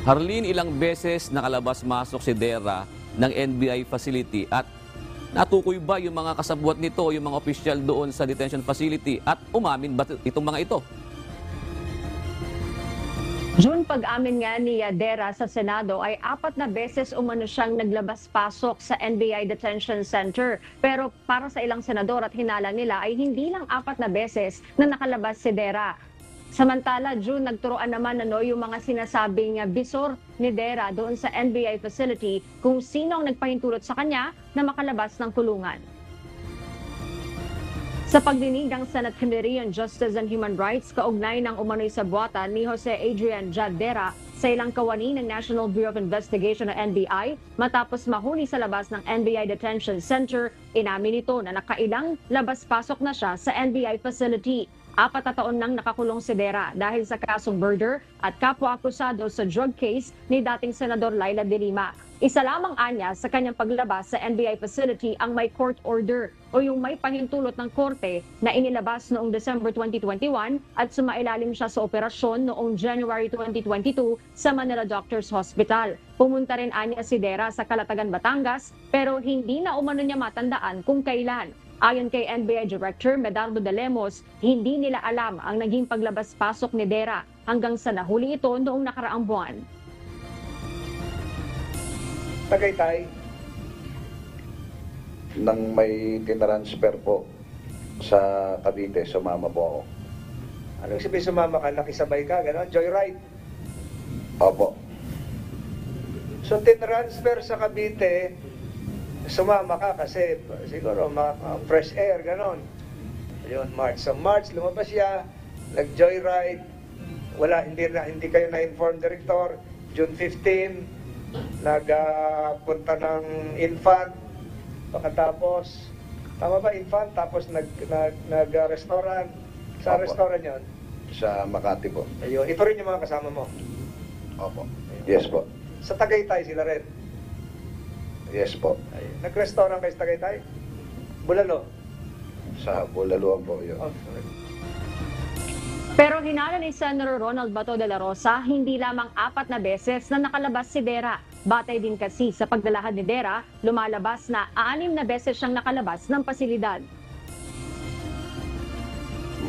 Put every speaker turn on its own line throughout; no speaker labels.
Harleen, ilang beses nakalabas-masok si Dera ng NBI facility at natukoy ba yung mga kasabwat nito, yung mga opisyal doon sa detention facility at umamin ba itong mga ito?
June, pag-amin nga ni Dera sa Senado ay 4 na beses umano siyang naglabas-pasok sa NBI Detention Center. Pero para sa ilang senador at hinala nila ay hindi lang 4 na beses na nakalabas si Dera. Samantala, June, nagturoan naman yung mga sinasabing bisor ni Dera doon sa NBI facility kung sino ang nagpahintulot sa kanya na makalabas ng kulungan. Sa pagdinig ng Senate Committee on Justice and Human Rights, kaugnay ng umano'y sabwatan ni Jose Adrian Jad Dera sa ilang kawani ng National Bureau of Investigation o NBI, matapos mahuli sa labas ng NBI Detention Center, inamin nito na nakailang labas-pasok na siya sa NBI facility. 4 na taon nang nakakulong si Dera dahil sa kasong murder at kapwa-akusado sa drug case ni dating Senador Laila De Lima. Isa lamang anya sa kanyang paglabas sa NBI facility ang may court order o yung may pahintulot ng korte na inilabas noong December 2021 at sumailalim siya sa operasyon noong January 2022 sa Manila Doctors Hospital. Pumunta rin anya si Dera sa Calatagan, Batangas pero hindi na umano niya matandaan kung kailan. Ayon kay NBI Director Medardo de Lemos, hindi nila alam ang naging paglabas-pasok ni Dera hanggang sa nahuli ito noong nakaraang buwan.
Tagaytay,
Nang may tinransfer po sa Cavite, sumama po ako.
anong sabihin sumama ka? Nakisabay ka, gano'n? Joyride.
Opo.
So, tinransfer sa Cavite, sumama ka kasi siguro fresh air, gano'n. Ayun, March. Sa March, lumabas siya, nag-joyride, hindi kayo na-inform director. June 15, nagpunta ng Infant, pagkatapos, tama ba Infant? Tapos nag-restaurant. Sa
Opo.
restaurant yon?
Sa Makati po.
Ayun, ito rin yung mga kasama mo.
Opo. Yes po.
Sa Tagaytay sila rin.
Yes po.
Ayun. Nag-restaurant kayo sa Tagaytay? Bulalo?
Sa Bulaluan po yun.
Oh, sorry.
Pero hinala ni Senator Ronald Bato de la Rosa, hindi lamang 4 na beses na nakalabas si Dera. Batay din kasi sa pagdalahad ni Dera, lumalabas na 6 na beses siyang nakalabas ng pasilidad.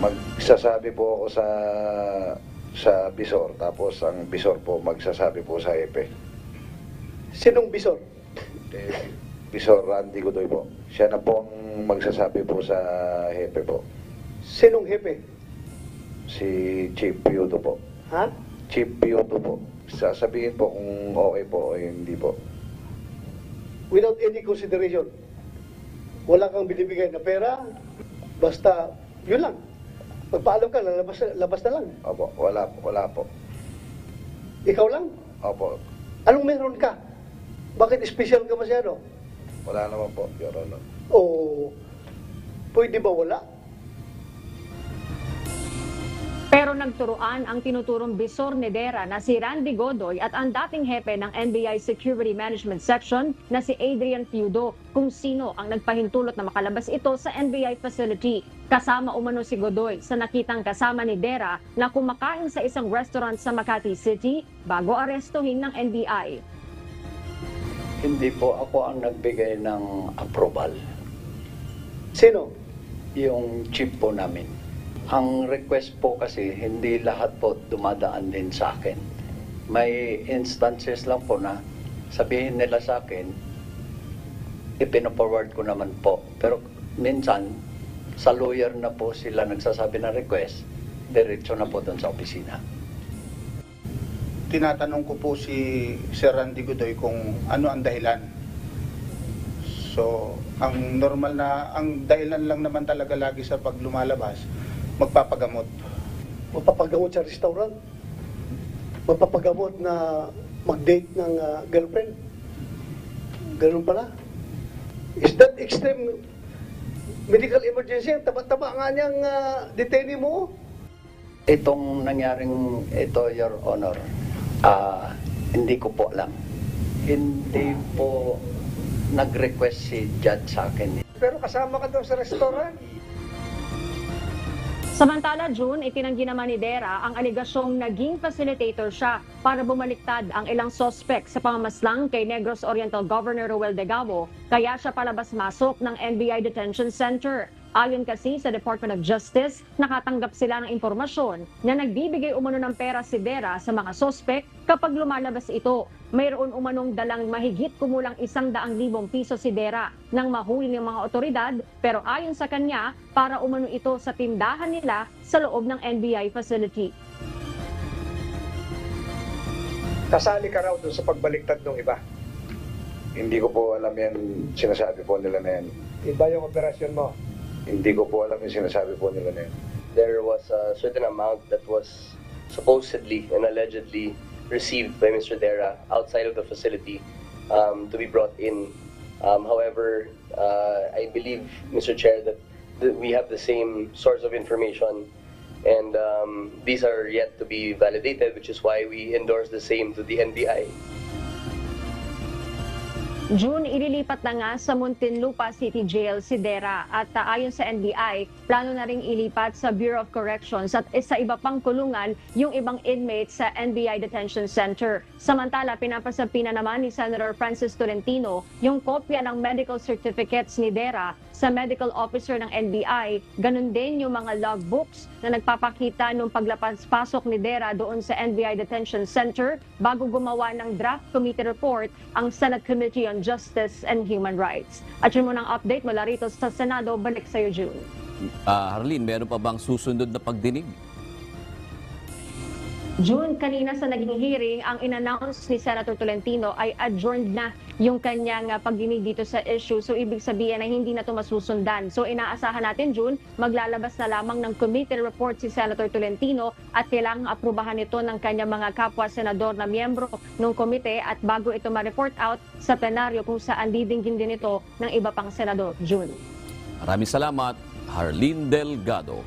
Magsasabi po ako sa bisor, tapos ang bisor po magsasabi po sa hepe.
Sinong bisor?
Bisor Randy Godoy po. Siya na po ang magsasabi po sa hepe po.
Sinong hepe?
Si Chief Piuto po.
Ha?
Chief Piuto po. Sasabihin po kung okay po o hindi po.
Without any consideration. Wala kang binibigay na pera, basta yun lang. Magpaalam ka, labas na lang.
Opo, wala po.
Ikaw lang?
Opo,
Anong meron ka? Bakit special ka masyado?
wala naman po, Your Honor.
O pwede ba wala?
Pero nagturuan ang tinuturong bisor ni Dera na si Randy Godoy at ang dating hepe ng NBI Security Management Section na si Adrian Piudo kung sino ang nagpahintulot na makalabas ito sa NBI facility. Kasama umano si Godoy sa nakitang kasama ni Dera na kumakain sa isang restaurant sa Makati City bago arestuhin ng NBI.
Hindi po ako ang nagbigay ng approval.
Sino?
Yung chief po namin. Ang request po kasi hindi lahat po dumadaan din sa akin. May instances lang po na sabihin nila sa akin, ipino-forward ko naman po. Pero minsan, sa lawyer na po sila nagsasabi ng request, diretso na po doon sa opisina.
Tinatanong ko po si Sir Randy Godoy kung ano ang dahilan. So, ang normal na, ang dahilan lang naman talaga lagi sa pag lumalabas, magpapagamot.
Magpapagamot sa restaurant? Magpapagamot na mag-date ng girlfriend? Ganun pala? Is that extreme medical emergency? Taba-taba nga niyang detainee mo?
Itong nangyaring ito, Your Honor, hindi ko po alam. Hindi po nag-request si Judge sa akin.
Pero kasama ka daw sa restaurant.
Samantala, June, itinanggi naman ni Dera ang aligasyong naging facilitator siya para bumaliktad ang ilang sospek sa pamamaslang kay Negros Oriental Governor Roel de Gabo, kaya siya palabas-masok ng NBI Detention Center. Ayon kasi sa Department of Justice, nakatanggap sila ng impormasyon na nagbibigay umano ng pera si Dera sa mga sospek kapag lumalabas ito. Mayroon umanong dalang mahigit kumulang 100,000 piso si Dera nang mahuli ng mga otoridad, pero ayon sa kanya, para umano ito sa tindahan nila sa loob ng NBI facility.
Kasali ka raw doon sa pagbaliktad ng iba.
Hindi ko po alam yan, sinasabi po nila na yan.
Iba yung operasyon mo.
Hindi ko po alam yung sinasabi po nila na yan.
There was a certain amount that was supposedly and allegedly received by Mr. Dera outside of the facility to be brought in. However, I believe, Mr. Chair, that we have the same source of information, and these are yet to be validated, which is why we endorse the same to the NBI.
June, ililipat na nga sa Muntinlupa City Jail si Dera at ayon sa NBI, plano na ring ilipat sa Bureau of Corrections at sa iba pang kulungan yung ibang inmates sa NBI Detention Center. Samantala, pinapasapina naman ni Senator Francis Tolentino yung kopya ng medical certificates ni Dera sa medical officer ng NBI. Ganun din yung mga logbooks na nagpapakita nung paglapas-pasok ni Dera doon sa NBI Detention Center bago gumawa ng draft committee report ang Senate Committee on Justice and Human Rights. At yun muna ang update mula rito sa Senado. Balik sa'yo, June.
Harleen, meron pa bang susunod na pagdinig?
June, kanina sa naging hearing, ang in-announce ni Senator Tolentino ay adjourned na yung kanyang pagdinig dito sa issue. So, ibig sabihin na hindi na ito masusundan. So, inaasahan natin, June, maglalabas na lamang ng committee report si Senator Tolentino at kailangang aprubahan ito ng kanyang mga kapwa-senador na miyembro ng komite at bago ito ma-report out sa plenaryo kung saan didinggin din ito ng iba pang senador. June.
Maraming salamat, Harleen Delgado.